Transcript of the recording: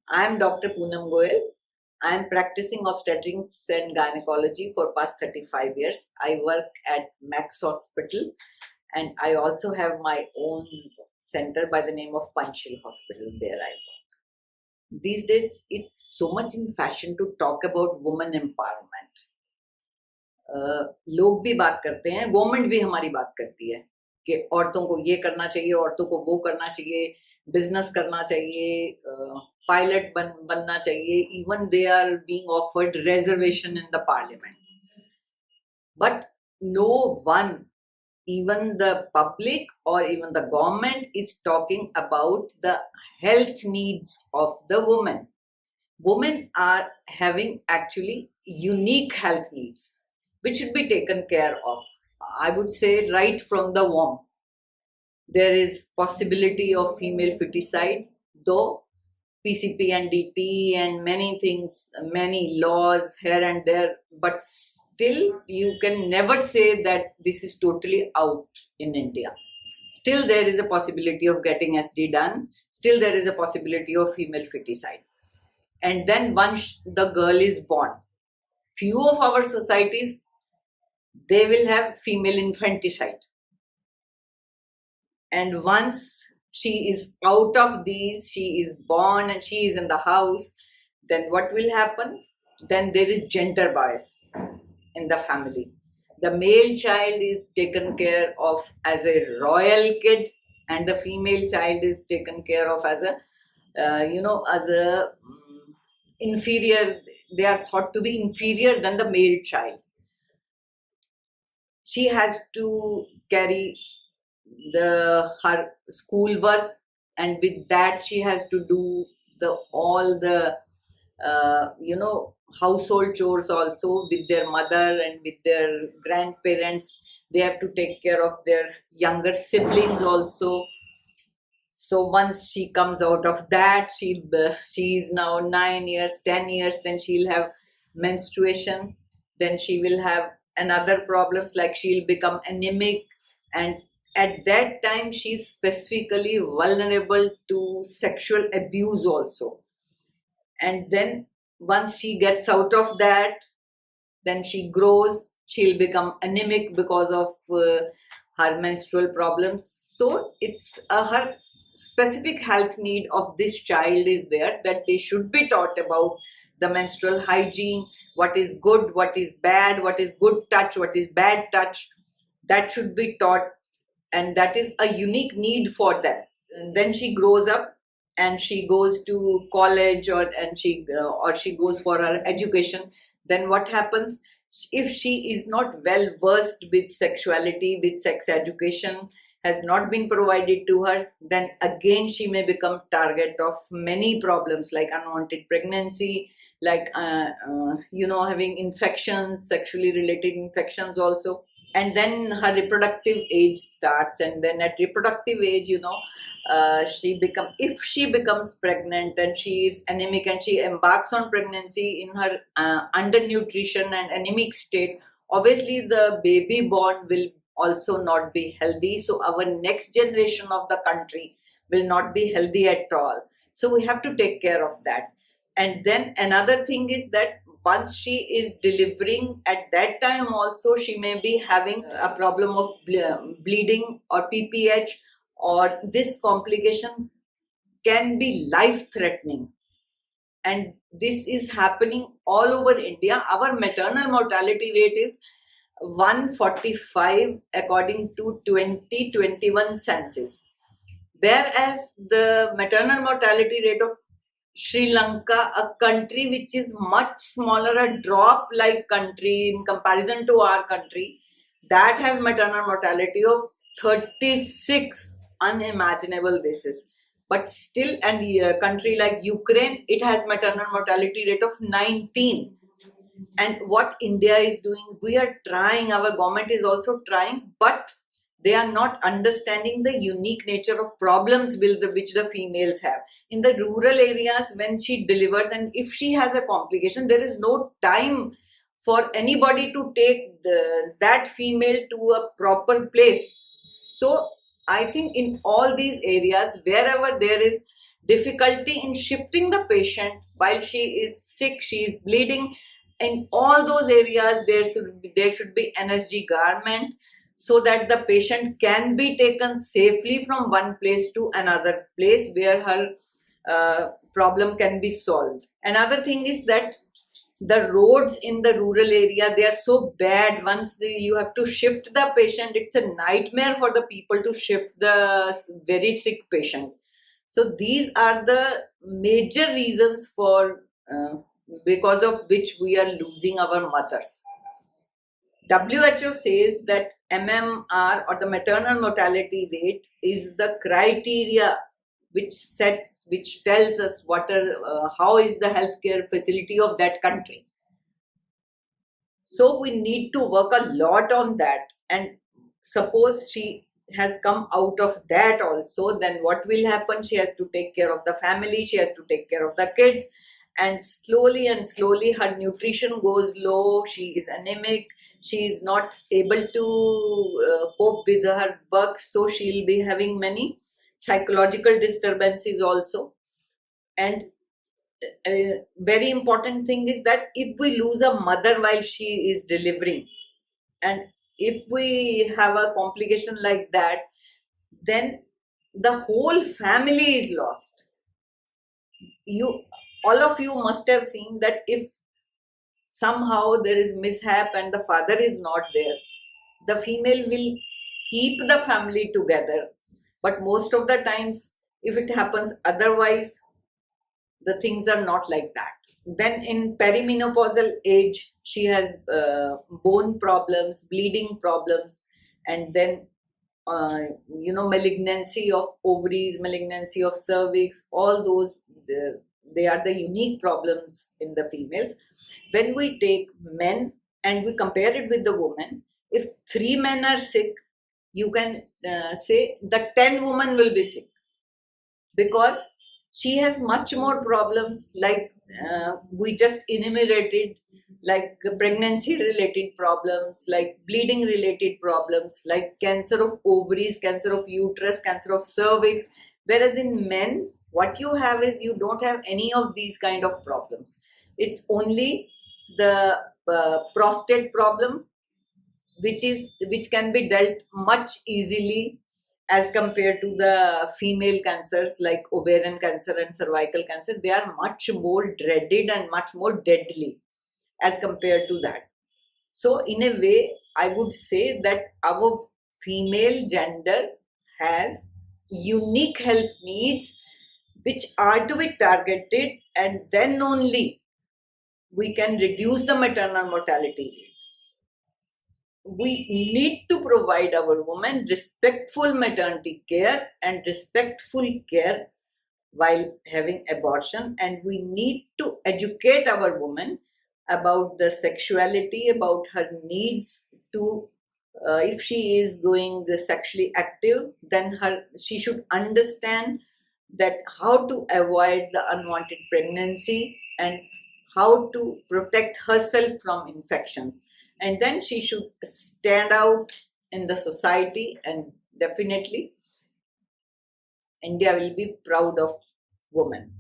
I am Dr. Poonam Goyal. I am practicing obstetrics and gynecology for past 35 years. I work at Max Hospital and I also have my own center by the name of Panchsheel Hospital where I work. These days, it's so much in fashion to talk about women empowerment. लोग भी बात करते हैं, government भी हमारी बात करती है कि औरतों को ये करना चाहिए, औरतों को वो करना चाहिए, बिजनेस करना चाहिए, पायलट बनना चाहिए. Even they are being offered reservation in the parliament. But no one, even the public or even the government is talking about the health needs of the women. Women are having actually unique health needs which should be taken care of. I would say right from the womb. There is possibility of female feticide, though PCP and DT and many things, many laws here and there, but still you can never say that this is totally out in India. Still there is a possibility of getting SD done. Still there is a possibility of female feticide. And then once the girl is born, few of our societies, they will have female infanticide. And once she is out of these, she is born and she is in the house, then what will happen? Then there is gender bias in the family. The male child is taken care of as a royal kid and the female child is taken care of as a, as a inferior. They are thought to be inferior than the male child. She has to carry her schoolwork, and with that she has to do all the household chores also with their mother and with their grandparents. They have to take care of their younger siblings also. So once she comes out of that, she is now 9 years, 10 years, then she'll have menstruation, then she will have another problems like she'll become anemic, and at that time she's specifically vulnerable to sexual abuse also. And then once she gets out of that, then she grows, she'll become anemic because of her menstrual problems. So it's her specific health need of this child is there, that they should be taught about the menstrual hygiene, what is good, what is bad, what is good touch, what is bad touch. That should be taught, and that is a unique need for them. And then she grows up and she goes to college or she goes for her education. Then what happens? If she is not well versed with sexuality, with sex education has not been provided to her, then again she may become target of many problems like unwanted pregnancy, like having infections, sexually related infections also. And then her reproductive age starts, and then at reproductive age, if she becomes pregnant and she is anemic and she embarks on pregnancy in her undernutrition and anemic state, obviously the baby born will also not be healthy. So our next generation of the country will not be healthy at all. So we have to take care of that. And then another thing is that once she is delivering, at that time also she may be having a problem of bleeding or PPH, or this complication can be life threatening. And this is happening all over India. Our maternal mortality rate is 145 according to 2021 census, whereas the maternal mortality rate of Sri Lanka, a country which is much smaller, a drop-like country in comparison to our country, that has maternal mortality of 36. Unimaginable this is. But still, and a country like Ukraine, it has maternal mortality rate of 19. And what India is doing, we are trying, our government is also trying, but they are not understanding the unique nature of problems which the females have. In the rural areas, when she delivers and if she has a complication, there is no time for anybody to take that female to a proper place. So I think in all these areas, wherever there is difficulty in shifting the patient while she is sick, she is bleeding. In all those areas, there should be NSG garment so that the patient can be taken safely from one place to another place where her problem can be solved. Another thing is that the roads in the rural area, they are so bad. Once you have to shift the patient, it's a nightmare for the people to shift the very sick patient. So these are the major reasons for because of which we are losing our mothers. WHO says that MMR, or the maternal mortality rate, is the criteria which tells us how is the healthcare facility of that country. So we need to work a lot on that. And suppose she has come out of that also, then what will happen? She has to take care of the family, she has to take care of the kids, and slowly her nutrition goes low. She is anemic, she is not able to cope with her work, so she'll be having many psychological disturbances also. And a very important thing is that if we lose a mother while she is delivering, and if we have a complication like that, then the whole family is lost. All of you must have seen that if somehow there is mishap and the father is not there, the female will keep the family together. But most of the times, if it happens otherwise, the things are not like that. Then in perimenopausal age, she has bone problems, bleeding problems, and then malignancy of ovaries, malignancy of cervix, all those, they are the unique problems in the females. When we take men and we compare it with the women, if 3 men are sick, you can say that 10 women will be sick, because she has much more problems, like we just enumerated, like pregnancy related problems, like bleeding related problems, like cancer of ovaries, cancer of uterus, cancer of cervix. Whereas in men, what you have is you don't have any of these kind of problems. It's only the prostate problem, which can be dealt much easily as compared to the female cancers like ovarian cancer and cervical cancer. They are much more dreaded and much more deadly as compared to that. So in a way, I would say that our female gender has unique health needs which are to be targeted, and then only we can reduce the maternal mortality rate. We need to provide our women respectful maternity care and respectful care while having abortion, and we need to educate our women about the sexuality, about her needs to if she is going sexually active, then she should understand that how to avoid the unwanted pregnancy and how to protect herself from infections. And then she should stand out in the society, and definitely India will be proud of women.